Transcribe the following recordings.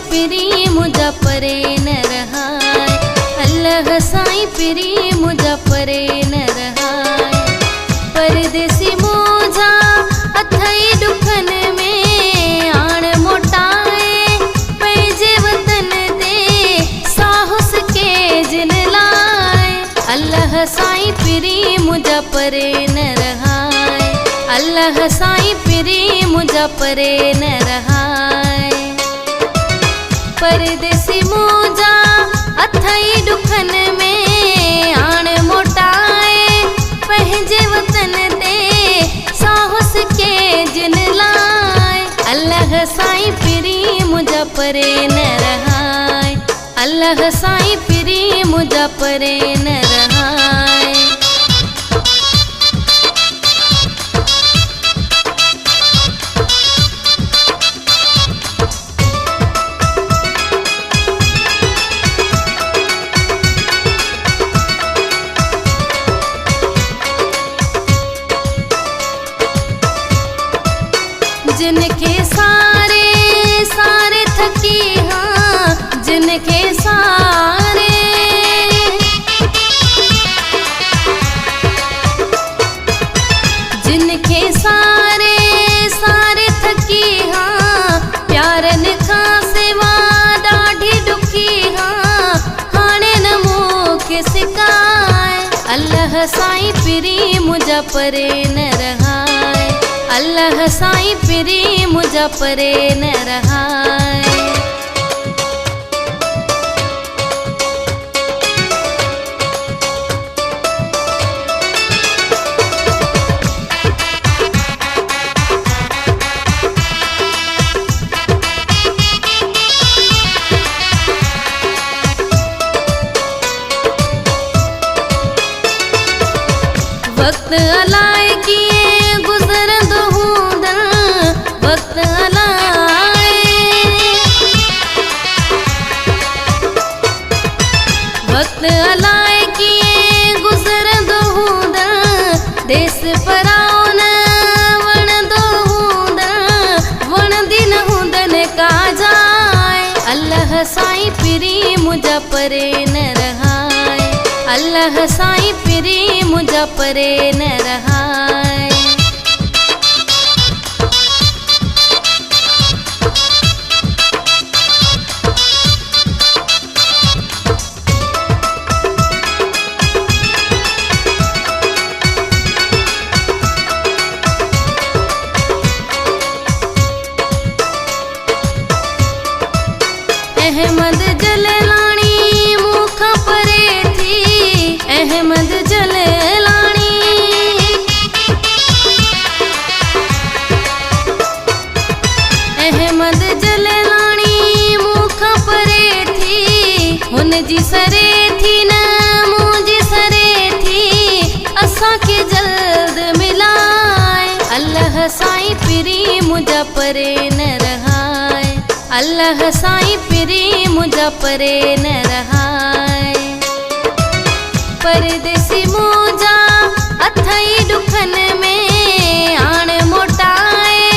पिरी मुझा परे न रहाय। अल्लाह साईं पिरी मुझा परे न रहाय। परदेसी मोजा अथई दुखन में आण मोटाए पंहिंजे वतन ते साहस के जिन लाए। अल्लाह साईं पिरी मुझा परे न रहाय। अल्लाह साईं पिरी मुझा परे न रहाय। परदेसी मोजा अथई दुखन में आण मोटाए पंहिंजे वतन ते साहस के जिन लाए। अल्लाह साईं पिरी मुझा परे न रहाय। अल्लाह साईं पिरी मुझा परे न रहाय। जिनके सारे सारे थकी हाँ जिनके सारे जिनके सारे सारे थकी हाँ प्यारन खां सिवा ॾाढी दुखी हाँ हाणे न मूंखे सिकाए। अल्लाह साईं पिरी मुझा परे न रहाय। अल्लाह साईं पिरी मुझा परे न रहाय। वक्त अलाए किए गुज़रंदो हूंदा वक्त अलाए। वक्त अलाए किए गुज़रंदो हूंदा देस पराओ न वणंदो हूंदा वणंदी न हूंदन का जाए। अल्लाह साईं पिरी मुझा परे न रहाय। अल्लाह साईं पिरी मुझा परे न रहाय। अहमद जलाणी मूंखां परे थी। अहमद जलाणी अहमद जलाणी मूंखां परे थी। हुन जी सरे थी न मुंहिंजी सरे थी असांखे जल्द मिलाए। अल्लाह साईं पिरी मुझा परे न रहाय। अल्लाह साईं पिरी मुझा परे न रहाय। परदेसी मोजा अथई दुखन में आण मोटाए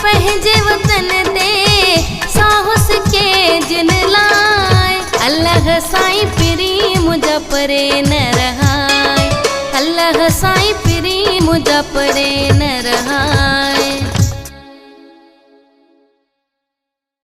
पंहिंजे वतन ते साहस के जिन लाए। अल्लाह साईं पिरी मुझा परे न रहाय। अल्लाह साईं पिरी मुझा परे